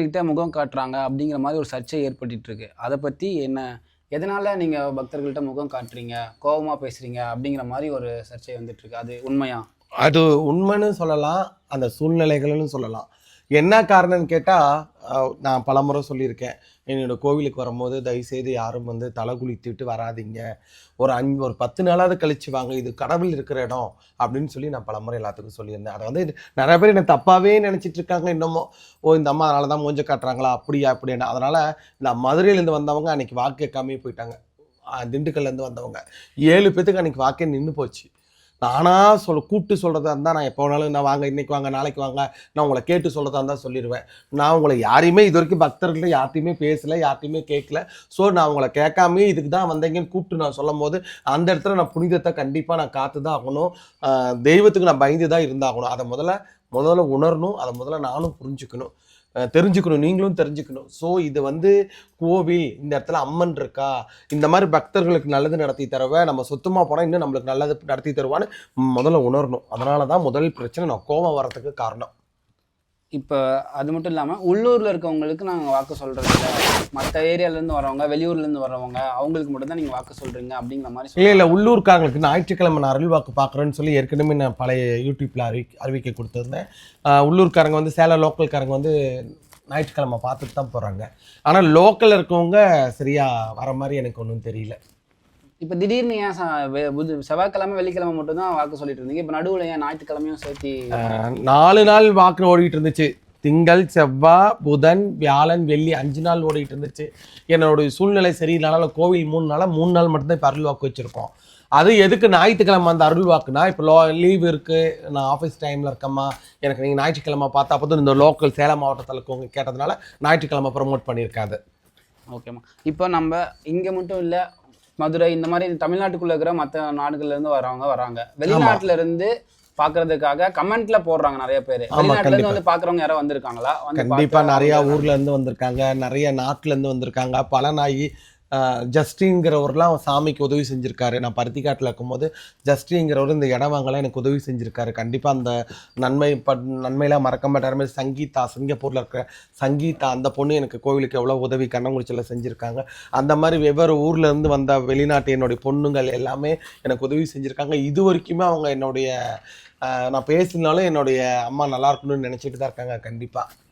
கிட்ட முகம் காட்டுறாங்க அப்படிங்கிற மாதிரி ஒரு சர்ச்சை ஏற்பட்டுட்டு இருக்கு. அதை பத்தி என்ன, எதனால நீங்க பக்தர்கள்ட்ட முகம் காட்டுறீங்க, கோபமா பேசுறீங்க அப்படிங்கிற மாதிரி ஒரு சர்ச்சை வந்துட்டு இருக்கு. அது உண்மையா? அது உண்மைன்னு சொல்லலாம், அந்த சூழ்நிலைகள்னு சொல்லலாம். என்ன காரணம்னு கேட்டால், நான் பலமுறை சொல்லியிருக்கேன், என்னோடய கோவிலுக்கு வரும்போது தயவுசெய்து யாரும் வந்து தலை குளித்துட்டு வராதிங்க, ஒரு 10 நாளாவது கழிச்சு வாங்க, இது கடவுள் இருக்கிற இடம் அப்படின்னு சொல்லி நான் பலமுறை எல்லாத்துக்கும் சொல்லியிருந்தேன். அதை வந்து நிறைய பேர் என்னை தப்பாகவே நினச்சிட்டு இருக்காங்க இன்னமும். இந்த அம்மா அதனால தான் மூஞ்ச காட்டுறாங்களா அப்படியா அப்படின்னு. அதனால் இந்த மதுரையிலேருந்து வந்தவங்க அன்றைக்கி வாக்கு கேட்காமே போயிட்டாங்க. திண்டுக்கல்லேருந்து வந்தவங்க 7 பேத்துக்கு அன்றைக்கி வாக்கே நின்று போச்சு. நானாக கூப்பிட்டு சொல்கிறதா இருந்தால் நான் எப்போ வேணாலும் நான் வாங்க, இன்றைக்கி வாங்க, நாளைக்கு வாங்க, நான் உங்களை கேட்டு சொல்கிறதா இருந்தால் சொல்லிடுவேன். நான் உங்களை யாரையுமே இது வரைக்கும் பக்தர்கள்ட்ட யார்ட்டையுமே பேசலை, யார்ட்டையுமே கேட்கல. ஸோ நான் உங்களை கேட்காமே இதுக்கு தான் வந்தீங்கன்னு கூப்பிட்டு நான் சொல்லும் போது அந்த இடத்துல நான் புனிதத்தை கண்டிப்பாக நான் காத்து தான் ஆகணும். தெய்வத்துக்கு நான் பயந்து தான் இருந்தாகணும். அதை முதல்ல உணரணும். அதை முதல்ல நானும் தெரிஞ்சுக்கணும், நீங்களும் தெரிஞ்சுக்கணும். ஸோ இது வந்து கோவில், இந்த இடத்துல அம்மன் இருக்கா, இந்த மாதிரி பக்தர்களுக்கு நல்லது நடத்தி தருவ, நம்ம சுத்தமாக போனால் இன்னும் நம்மளுக்கு நல்லது நடத்தி தருவான்னு முதல்ல உணரணும். அதனால தான் முதல் பிரச்சனை நான் கோபம் வரத்துக்கு காரணம். இப்போ அது மட்டும் இல்லாமல் உள்ளூரில் இருக்கவங்களுக்கு நாங்கள் வாக்கு சொல்கிறது இல்லை, மற்ற ஏரியாவிலேருந்து வரவங்க, வெளியூர்லேருந்து வரவங்க, அவங்களுக்கு மட்டும்தான் நீங்கள் வாக்கு சொல்கிறீங்க அப்படிங்கிற மாதிரி இல்லை உள்ளூர்காரங்களுக்கு ஞாயிற்றுக்கிழமை நான் அருள் வாக்கு பார்க்குறேன்னு சொல்லி ஏற்கனவே நான் பழைய யூடியூப்பில் அறிவிக்கை கொடுத்துருந்தேன். உள்ளூர்காரங்க வந்து சேலம் லோக்கல்காரங்க வந்து ஞாயிற்றுக்கிழமை பார்த்துட்டு தான் போகிறாங்க. ஆனால் லோக்கலில் இருக்கவங்க சரியாக வர மாதிரி எனக்கு ஒன்றும் தெரியல. இப்போ திடீர்னு ஏன் செவ்வாய்க்கிழமை வெள்ளிக்கிழமை மட்டும் தான் வாக்கு சொல்லிட்டு இருந்தீங்க, இப்போ நடுவில் ஏன் ஞாயிற்றுக்கிழமையும் சேர்த்து 4 நாள் வாக்கு ஓடிட்டு இருந்துச்சு. திங்கள், செவ்வாய், புதன், வியாழன், வெள்ளி 5 நாள் ஓடிட்டு இருந்துச்சு. என்னோடய சூழ்நிலை சரியில்லைனால கோவில் 3 மட்டும்தான் இப்போ அருள் வாக்கு வச்சுருக்கோம். அது எதுக்கு ஞாயிற்றுக்கிழமை அந்த அருள் வாக்குனா, இப்போ லீவ் இருக்குது, நான் ஆஃபீஸ் டைமில் இருக்கம்மா, எனக்கு நீங்கள் ஞாயிற்றுக்கிழமை பார்த்தா அப்போ இந்த லோக்கல் சேலம் மாவட்டத்தில் இருக்கவங்க கேட்டதுனால ஞாயிற்றுக்கிழமை ப்ரமோட் பண்ணியிருக்காது. ஓகேம்மா. இப்போ நம்ம இங்கே மட்டும் இல்லை, மதுரை இந்த மாதிரி தமிழ்நாட்டுக்குள்ள இருக்கிற மற்ற நாடுகள்லேருந்து வராங்க, வெளிநாட்டுல இருந்து பாக்குறதுக்காக கமெண்ட்ல போடுறாங்க நிறைய பேர். வெளிநாட்டுல இருந்து வந்து பாக்குறவங்க யாரோ வந்திருக்காங்களா? கண்டிப்பா நிறைய ஊர்ல இருந்து வந்திருக்காங்க, நிறைய நாட்டுல இருந்து வந்திருக்காங்க. பலனாயி ஜஸ்டிங்கிறவர்லாம் சாமிக்கு உதவி செஞ்சுருக்காரு. நான் பருத்திக்காட்டில் இருக்கும்போது ஜஸ்டிங்கிறவர் இந்த இடம் வாங்கலாம் எனக்கு உதவி செஞ்சுருக்காரு. கண்டிப்பாக அந்த நன்மையெல்லாம் மறக்க மாட்டாருமே. சங்கீதா, சிங்கப்பூரில் இருக்கிற சங்கீதா, அந்த பொண்ணு எனக்கு கோவிலுக்கு எவ்வளோ உதவி கண்ணங்குறிச்சியில் செஞ்சுருக்காங்க. அந்த மாதிரி வெவ்வேறு ஊரில் இருந்து வந்த வெளிநாட்டு என்னுடைய பொண்ணுங்கள் எல்லாமே எனக்கு உதவி செஞ்சுருக்காங்க. இது வரைக்குமே அவங்க என்னுடைய நான் பேசினாலும் என்னுடைய அம்மா நல்லா இருக்கணும்னு நினச்சிட்டு தான் இருக்காங்க. கண்டிப்பாக